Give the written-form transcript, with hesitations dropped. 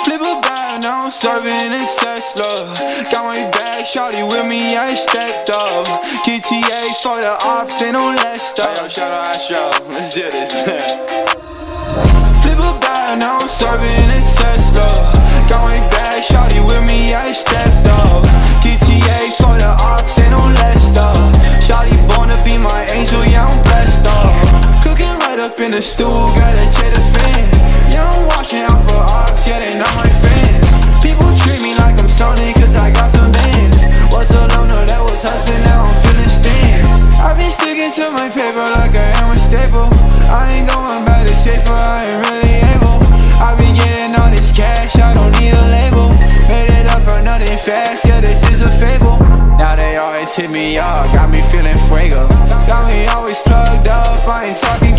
Flip a bag, now I'm serving in Tesla. Got my bag, shawty with me, I stepped up. GTA for the ops, ain't no less stuff. Yo, shout out Astro, let's do this. Flip a bag, now I'm serving in Tesla. Got my bag, shawty with me, I stepped up. GTA for the ops, ain't no less stuff. Shawty born to be my angel, yeah, I'm blessed up. Cooking right up in the stool, gotta check the fan. Yeah, I'm watching out for ops, yeah, they not my friends. People treat me like I'm Sony, cause I got some bands. Was a loner that was hustling, now I'm feeling stands. I've been sticking to my paper like I am a staple. I ain't going back to safer, I ain't really able. I've been getting all this cash, I don't need a label. Made it up for nothing fast, yeah, this is a fable. Now they always hit me up, got me feeling fuego. Got me always plugged up, I ain't talking